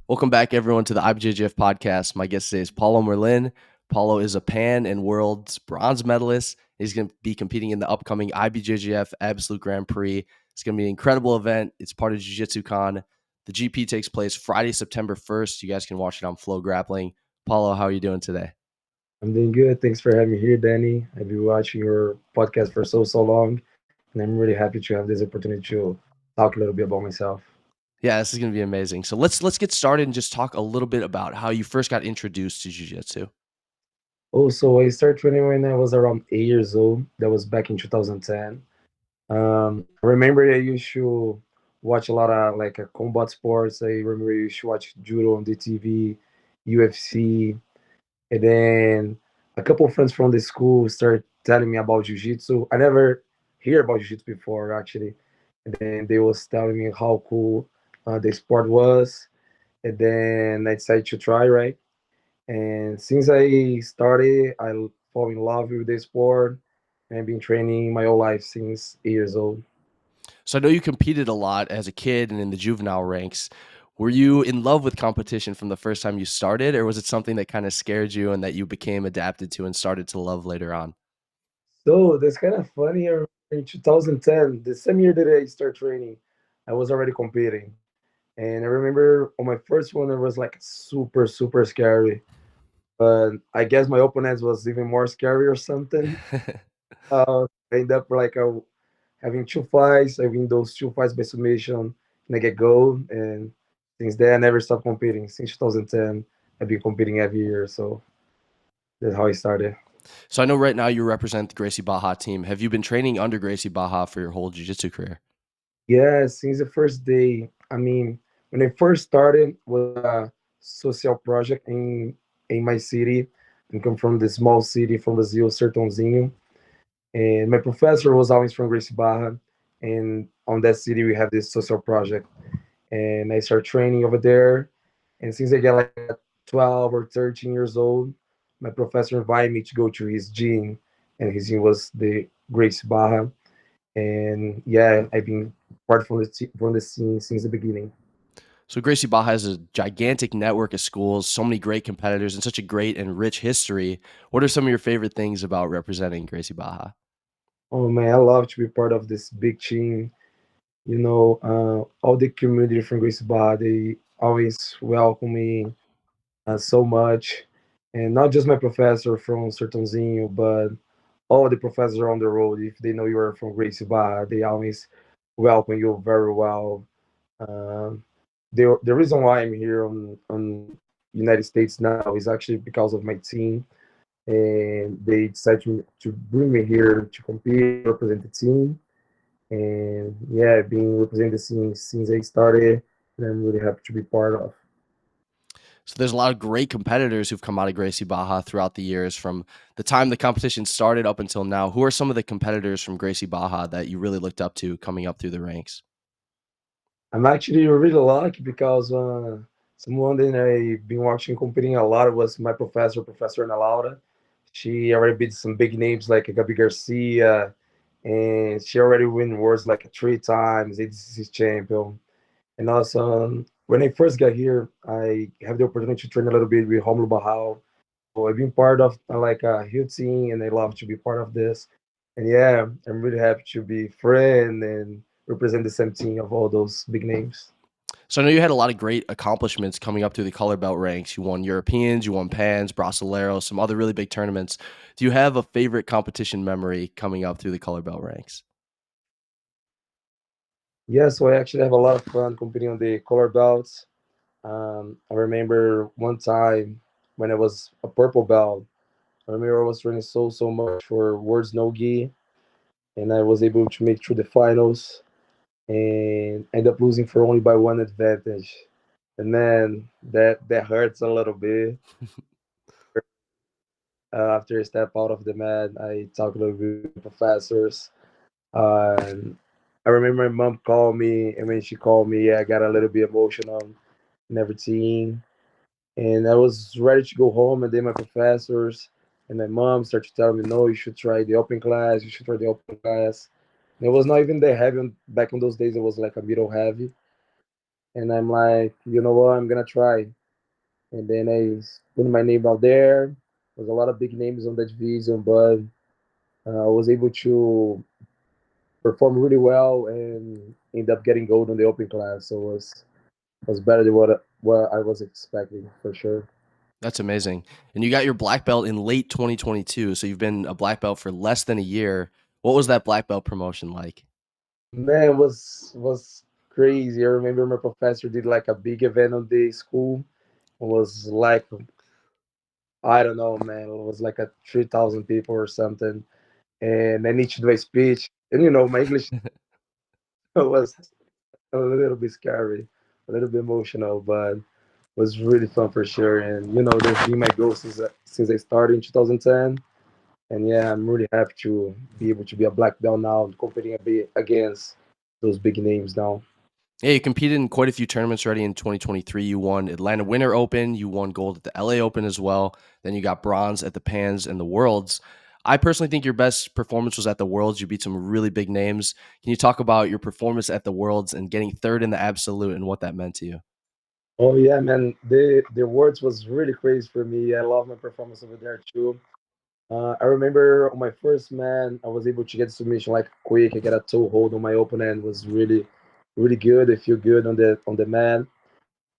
Welcome back, everyone, to the IBJJF podcast. My guest today is Paulo Merlin. Paulo is a Pan and World's bronze medalist. He's going to be competing in the upcoming IBJJF Absolute Grand Prix. It's going to be an incredible event. It's part of Jiu-Jitsu Con. The GP takes place Friday, September 1st. You guys can watch it on Flow Grappling. Paulo, how are you doing today? I'm doing good. Thanks for having me here, Danny. I've been watching your podcast for so long, and I'm really happy to have this opportunity to talk a little bit about myself. Yeah, this is going to be amazing. So let's get started and just talk a little bit about how you first got introduced to Jiu-Jitsu. Also, I started training when I was around 8 years old. That was back in 2010. I remember I used to watch a lot of combat sports. I remember I used to watch judo on the TV, UFC, and then a couple of friends from the school started telling me about jiu-jitsu. I never hear about jiu-jitsu before actually, and then they was telling me how cool the sport was, and then I decided to try, right. And since I started, I fall in love with the sport, and I've been training my whole life since 8 years old. So I know you competed a lot as a kid and in the juvenile ranks. Were you in love with competition from the first time you started, or was it something that kind of scared you and that you became adapted to and started to love later on? So that's kind of funny. In 2010, the same year that I started training, I was already competing. And I remember on my first one, it was like super scary. But I guess my opponents was even more scary or something. I ended up having two fights. I win those two fights by submission, and I get gold. And since then, I never stopped competing. Since 2010, I've been competing every year. So that's how I started. So I know right now you represent the Gracie Barra team. Have you been training under Gracie Barra for your whole jiu-jitsu career? Yeah, since the first day. I mean, when I first started was a social project in my city. I come from the small city from Brazil, Sertãozinho, and my professor was always from Gracie Barra. And on that city, we have this social project, and I started training over there. And since I get like 12 or 13 years old, my professor invited me to go to his gym, and his gym was the Gracie Barra. And yeah, I've been part from the scene since the beginning. So Gracie Barra has a gigantic network of schools, so many great competitors, and such a great and rich history. What are some of your favorite things about representing Gracie Barra? Oh man, I love to be part of this big team. All the community from Gracie Barra, they always welcome me so much. And not just my professor from Sertãozinho, but all the professors on the road. If they know you are from Gracie Barra, they always welcome you very well. Um, the reason why I'm here on United States now is actually because of my team, and they decided to bring me here to compete, represent the team, and yeah, being representing the team since I started, and I'm really happy to be part of. So there's a lot of great competitors who've come out of Gracie Barra throughout the years, from the time the competition started up until now. Who are some of the competitors from Gracie Barra that you really looked up to coming up through the ranks? I'm actually really lucky because someone that I've been watching competing a lot was my professor, Professor Ana Laura. She already beat some big names like Gabi Garcia, and she already won awards like 3 times, ADCC champion. And also, when I first got here, I have the opportunity to train a little bit with Romulo Barral. So I've been part of like a huge team, and I love to be part of this. And yeah, I'm really happy to be friend and represent the same team of all those big names. So I know you had a lot of great accomplishments coming up through the color belt ranks. You won Europeans, you won Pans, Brasileiro, some other really big tournaments. Do you have a favorite competition memory coming up through the color belt ranks? Yeah, so I actually have a lot of fun competing on the color belts. I remember one time when I was a purple belt. I remember I was training so much for Worlds No Gi, and I was able to make through the finals and end up losing for only by one advantage. And man, that hurts a little bit. After I step out of the mat, I talk a little bit with professors. And I remember my mom called me, and when she called me, yeah, I got a little bit emotional and everything. And I was ready to go home, and then my professors and my mom started telling me, no, you should try the open class, you should try the open class. And it was not even that heavy back in those days, it was like a middle heavy. and I'm like, you know what, I'm gonna try. And then I put my name out there. There's a lot of big names on that division, but I was able to perform really well and end up getting gold on the open class. So it was better than what I was expecting for sure. That's amazing. And you got your black belt in late 2022, so you've been a black belt for less than a year. What was that black belt promotion like? Man, it was crazy. I remember my professor did like a big event on the school. It was like, I don't know, man. It was like a 3,000 people or something, and I need to do a speech. And my English was a little bit scary, a little bit emotional, but was really fun for sure. And that's been my goal since I started in 2010. And yeah, I'm really happy to be able to be a black belt now and competing a bit against those big names now. Yeah, you competed in quite a few tournaments already in 2023. You won Atlanta Winter Open, you won gold at the LA Open as well. Then you got bronze at the Pans and the Worlds. I personally think your best performance was at the Worlds. You beat some really big names. Can you talk about your performance at the Worlds and getting third in the Absolute and what that meant to you? Oh yeah, man. The awards was really crazy for me. I love my performance over there too. I remember on my first man, I was able to get submission like quick. I got a toe hold on my open, was really, really good. I feel good on the man.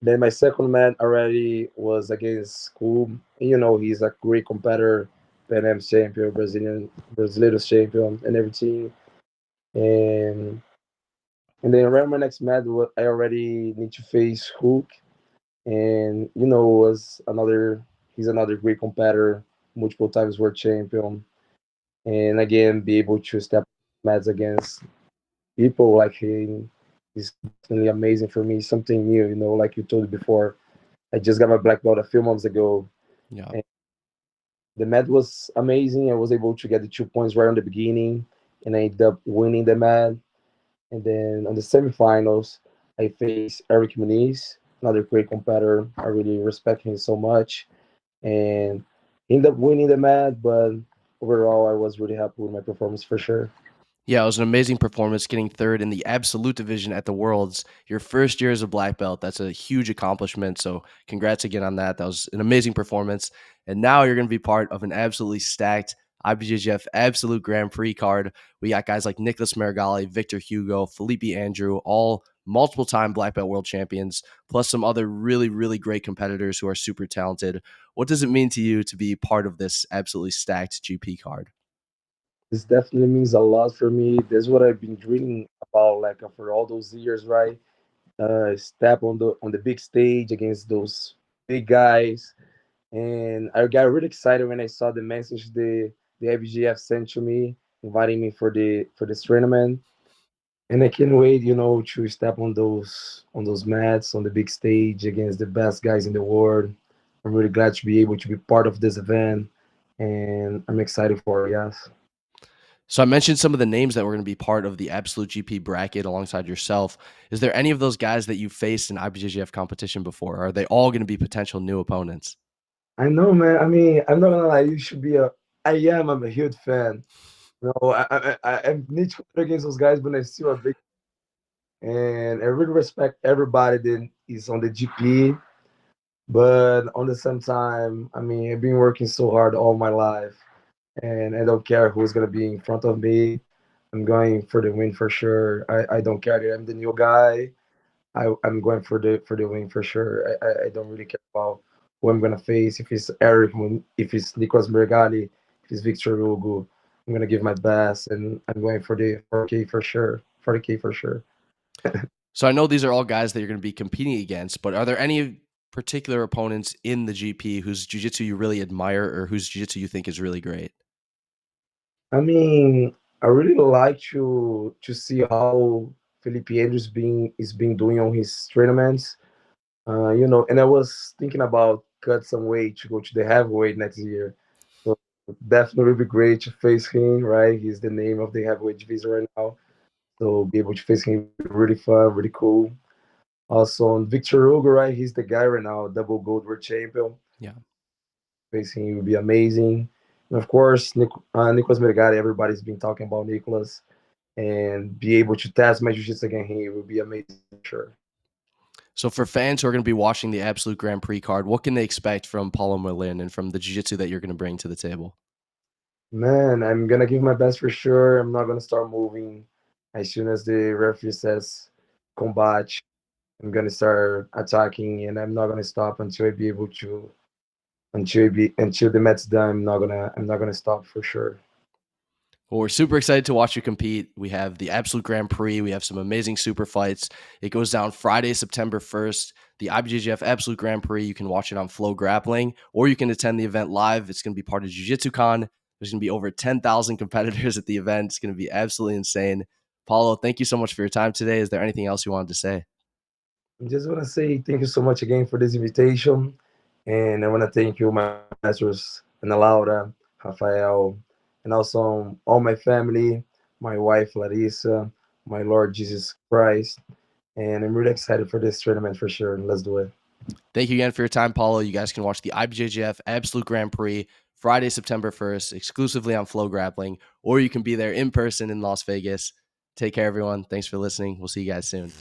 Then my second man already was against Scoob. He's a great competitor, Pan Am's champion, Brazilian champion, and everything. And and then around my next match, I already need to face Hook, and was another. He's another great competitor, multiple times world champion, and again be able to step match against people like him is definitely amazing for me. Something new, like you told me before. I just got my black belt a few months ago, Yeah. and the match was amazing. I was able to get the 2 points right on the beginning, and I ended up winning the match. And then on the semifinals, I faced Eric Muniz, another great competitor. I really respect him so much, and ended up winning the match. But overall, I was really happy with my performance for sure. Yeah, it was an amazing performance getting third in the absolute division at the Worlds. Your first year as a black belt, that's a huge accomplishment. So, congrats again on that. That was an amazing performance. And now you're going to be part of an absolutely stacked IBJJF Absolute Grand Prix card. We got guys like Nicholas Marigali, Victor Hugo, Felipe Andrew, all multiple time black belt world champions, plus some other really, really great competitors who are super talented. What does it mean to you to be part of this absolutely stacked GP card? This definitely means a lot for me. This is what I've been dreaming about, like for all those years, right? Step on the big stage against those big guys, and I got really excited when I saw the message the IBGF sent to me, inviting me for this tournament. And I can't wait, to step on those mats on the big stage against the best guys in the world. I'm really glad to be able to be part of this event, and I'm excited for it. Yes. So I mentioned some of the names that were going to be part of the Absolute GP bracket alongside yourself. Is there any of those guys that you faced in IBJJF competition before? Or are they all going to be potential new opponents? I know, man. I mean, I'm not gonna lie. You should be a. I am. I'm a huge fan. I need to compete against those guys, but I still a big. And I really respect everybody that is on the GP. But on the same time, I mean, I've been working so hard all my life, and I don't care who's gonna be in front of me. I'm going for the win for sure. I don't care that I'm the new guy. I'm going for the win for sure. I don't really care about who I'm gonna face. If it's Eric, if it's Nicolas Bergali, if it's Victor Hugo, I'm gonna give my best, and I'm going for the 4K for sure. 40K for sure. So I know these are all guys that you're going to be competing against, but are there any particular opponents in the GP whose jiu-jitsu you really admire or whose jiu-jitsu you think is really great? I mean, I really like to see how Felipe Andrews being doing on his tournaments. And I was thinking about cut some weight to go to the heavyweight next year. So definitely be great to face him, right? He's the name of the heavyweight division right now. So be able to face him would be really fun, really cool. Also on Victor Hugo, right? He's the guy right now, double gold world champion. Yeah. Facing him would be amazing. And of course, Nicolas Mergari, everybody's been talking about Nicolas, and be able to test my jiu-jitsu against him would be amazing for sure. So for fans who are going to be watching the Absolute Grand Prix card, what can they expect from Paulo Merlin and from the jiu-jitsu that you're going to bring to the table? Man, I'm gonna give my best for sure. I'm not gonna start moving as soon as the referee says combat. I'm gonna start attacking, and I'm not gonna stop until I be able to until the match's done. I'm not gonna stop for sure. Well, we're super excited to watch you compete. We have the Absolute Grand Prix. We have some amazing super fights. It goes down Friday, September 1st. The IBJJF Absolute Grand Prix. You can watch it on Flow Grappling, or you can attend the event live. It's going to be part of Jiu-Jitsu Con. There's going to be over 10,000 competitors at the event. It's going to be absolutely insane. Paulo, thank you so much for your time today. Is there anything else you wanted to say? I just wanna say thank you so much again for this invitation, and I wanna thank you, my masters, Ana Laura, Rafael, and also all my family, my wife Larissa, my Lord Jesus Christ, and I'm really excited for this tournament for sure. Let's do it. Thank you again for your time, Paulo. You guys can watch the IBJJF Absolute Grand Prix Friday, September 1st, exclusively on Flow Grappling, or you can be there in person in Las Vegas. Take care, everyone. Thanks for listening. We'll see you guys soon.